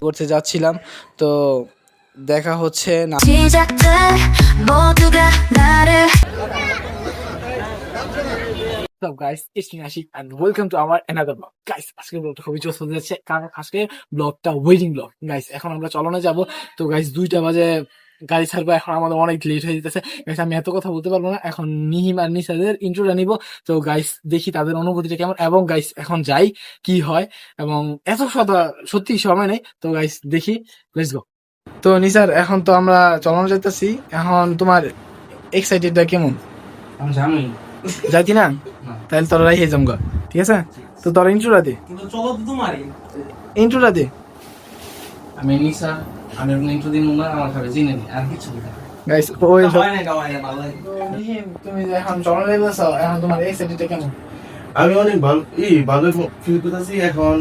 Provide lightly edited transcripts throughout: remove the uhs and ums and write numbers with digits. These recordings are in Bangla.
করতে যাচ্ছিলাম তো দেখা হচ্ছে না। So guys, it's me Ashik and welcome to our another vlog. Guys, আজকে ব্লগটা খুবই জোস হতে যাচ্ছে কারণ আজকে ব্লগটা ওয়েডিং ব্লগ। গাইস এখন আমরা চলনে যাব। তো গাইস 2টা বাজে গাড়ি ছাড়বো, এখন আমাদের অনেক লেট হয়ে যেতেছে। গাইস আমি এত কথা বলতে পারবো না, এখন নিহিম আর নিসাদের ইন্ট্রোটা নিব। তো গাইস দেখি তাদের অনুভূতিটা কেমন, এবং গাইস এখন যাই কি হয়, এবং এত সত্যি সময় নেই। তো গাইস দেখি, লেটস গো। তো নিসার এখন তো আমরা চলনে যাইতেছি, এখন তোমার এক্সাইটেডটা কেমন? আমি জানি যাইতি না, তাহলে তোরা রাইহে যাম গা, ঠিক আছে? তো তোরা ইন্ট্রোটা দে, চলো তোমারই ইন্ট্রোটা দে। আমি নিসা, আমি ইন্ট্রো দিন না, আমার খাবে চিনি আর কিছু না। গাইস ওই গাওয়ায় ভালো লাগে। তুমি যে এখন চলনে যাইতেছ, এখন তোমার এক্সাইটেডটা কেমন? আমি অনেক ভালো ফিল করতেছি। এখন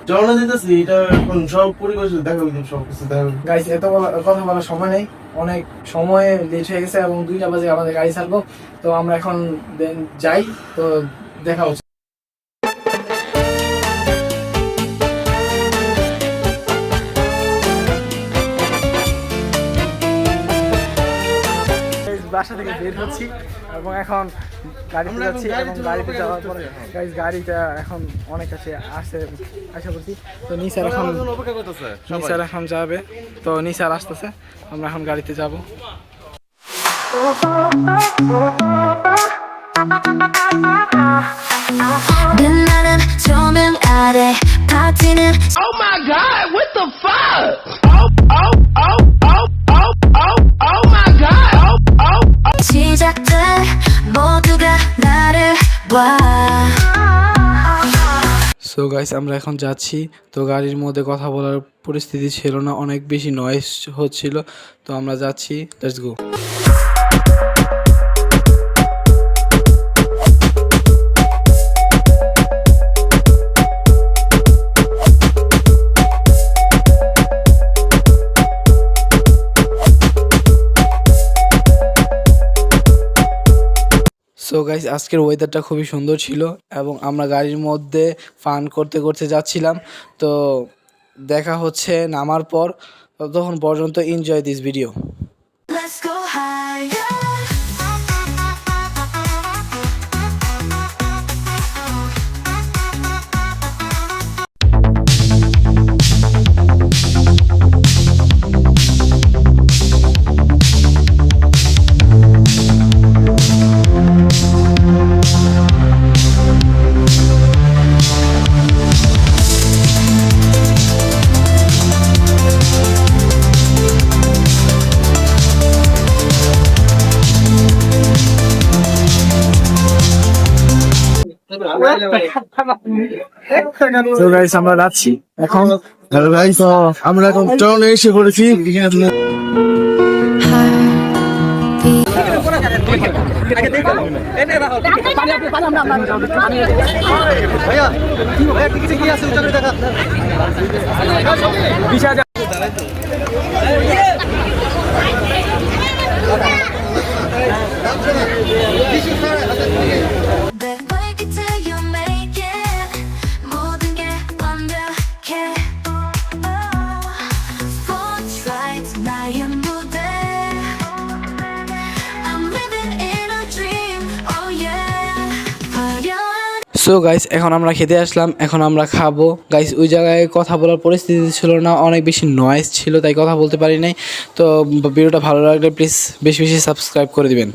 চলনা দিতেছি, এটা এখন সব পরিবেশ দেখা হইছে, সবকিছু দেখা হইছে। গাইস এত কথা বলার সময় নেই, অনেক সময় লেট হয়ে গেছে এবং 2টা বাজে আমাদের গাড়ি ছাড়বো। তো আমরা এখন যাই, তো দেখা হচ্ছে। বাসা থেকে বের হচ্ছি এবং এখন গাড়িতে যাচ্ছি, এবং গাড়িতে যাওয়ার পরে গাইস গাড়িটা এখন অনেক কাছে আসছে, আশা করছি। তো নিসার এখন যাবে, তো নিসার আসতেছে, আমরা এখন গাড়িতে যাব। Oh my God! What the fuck? Oh my God! 시작돼 모두가 나를 봐. So guys আমরা এখন যাচ্ছি। তো গাড়ির মধ্যে কথা বলার পরিস্থিতি ছিল না, অনেক বেশি নয়েজ হচ্ছিল। তো আমরা যাচ্ছি, লেটস গো। সো গাইস আজকের ওয়েদারটা খুবই সুন্দর ছিল, এবং আমরা গাড়ির মধ্যে ফান করতে করতে যাচ্ছিলাম। তো দেখা হচ্ছে নামার পর, ততক্ষণ পর্যন্ত enjoy this video. Let's go higher. তো গাইস আমরা যাচ্ছি এখন। হ্যালো গাইস, আমরা এখন চলনে এসে পড়েছি। সো গাইস এখন আমরা খেতে আসলাম, এখন আমরা খাবো। গাইস ওই জায়গায় কথা বলার পরিস্থিতি ছিল না, অনেক বেশি নয়েজ ছিল, তাই কথা বলতে পারি নাই। তো ভিডিওটা ভালো লাগলে প্লিজ বেশি বেশি সাবস্ক্রাইব করে দিবেন।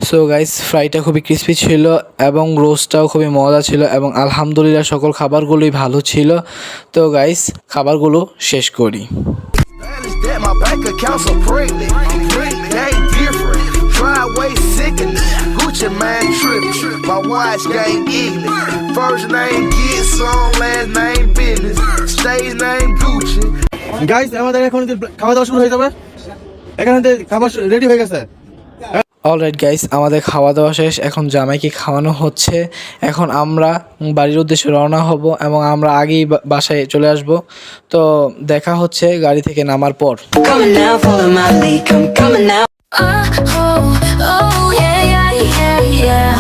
সো গাইস ফ্রাইটা খুবই ক্রিস্পি ছিল এবং রোস্টটাও খুবই মজা ছিল এবং আলহামদুলিল্লাহ সকল খাবারগুলোই ভালো ছিল। তো গাইস খাবারগুলো শেষ করি। That my bank account so pregnant. They ain't different. Driveway sickening. Gucci man tripping. My watch game ignorant. First name get some, last name business. Stage name Gucci. Guys আমাদের এখন খাওয়া দাওয়া শুরু হয়ে যাবে। এখানে খাবার রেডি হয়ে গেছে। অলরাইট গাইস আমাদের খাওয়া দাওয়া শেষ, এখন জামাইকে খাওয়ানো হচ্ছে। এখন আমরা বাড়ির উদ্দেশ্যে রওনা হব এবং আমরা আগেই বাসায় চলে আসব। তো দেখা হচ্ছে গাড়ি থেকে নামার পর। Coming now, follow my lead. Coming now. Oh, yeah.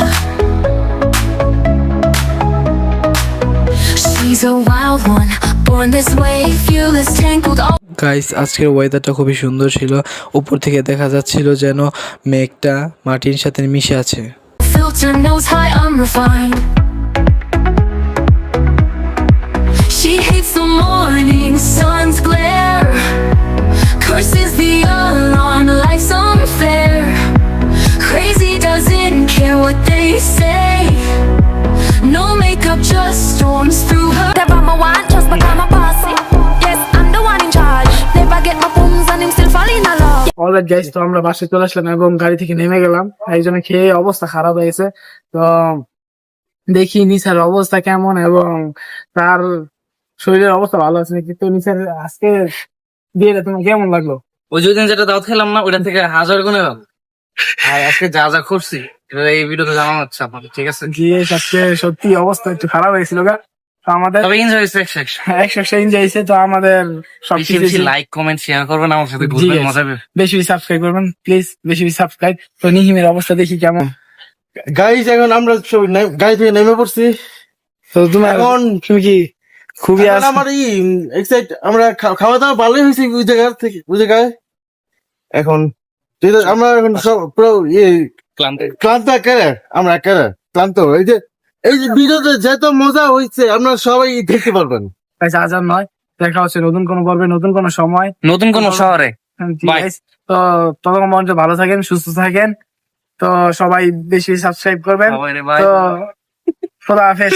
She's a wild one, born this way, fearless, tangled. Guys আজকের ওয়েদারটা খুবই সুন্দর ছিল, উপর থেকে দেখা যাচ্ছিল যেন মেঘটা মাটির সাথে মিশে আছে। Filter knows high, I'm refined. She hates the morning sun's glare. Curses the alarm, life's unfair. Crazy doesn't care what they say. No makeup, just storms through her. Never my one, just become a bossy. Yes, I'm the one in charge. Never get my phones and him still falling in love. Alright guys তো আমরা বাসায় চলে আসলাম এবং গাড়ি থেকে নেমে গেলাম। একজনে খেয়ে অবস্থা খারাপ হয়ে গেছে। তো দেখি নিসার অবস্থা কেমন এবং তার শরীরের অবস্থা ভালো আছে নাকি। তো নিসার আজকে বিয়েটা তোমার কেমন লাগলো? ওই দুদিন যেটা দাওয়াত খেলাম না, ওইটা থেকে হাজার গুণে ভালো। আর আজকে যা যা করছি এটা এই ভিডিওতে জানানো হচ্ছে আপনাদের, ঠিক আছে? গিয়ে আজকে সত্যি অবস্থা একটু খারাপ হয়েছিল গা। তো আমাদের তবে এনজয় হয়েছে 100 এনজয় হয়েছে। তো আমাদের সবকিছু লাইক কমেন্ট শেয়ার করবেন, আমার সাথে জি ঘুরবেন, guys, মজা হবে। বেশি সাবস্ক্রাইব করবেন প্লিজ, বেশি সাবস্ক্রাইব। তো নিহিমের অবস্থা দেখি কেমন। গাইস এখন আমরা সব গাড়ি থেকে নেমে পড়ছি। তো তোমার এখন তুমি কি খুবই এখন আমার এক্সাইট, আমরা খাওয়া দাওয়া ভালোই হয়েছে ওই জায়গায়। এখন আমরা এখন সব পুরো ক্লান্ত। ক্লান্ত আমরা ক্লান্ত। এই যে ভিডিওতে যত মজা হয়েছে আপনারা সবাই দেখতে পারবেন। আজান নয়, দেখা হচ্ছে নতুন কোনো পর্বে, নতুন কোনো সময়, নতুন কোন শহরে। ঠিক Bye. আছে? তো ততক্ষণ পর্যন্ত ভালো থাকেন, সুস্থ থাকেন। তো সবাই বেশি সাবস্ক্রাইব করবেন। সবাই রে, bye. তো খোদা হাফেজ।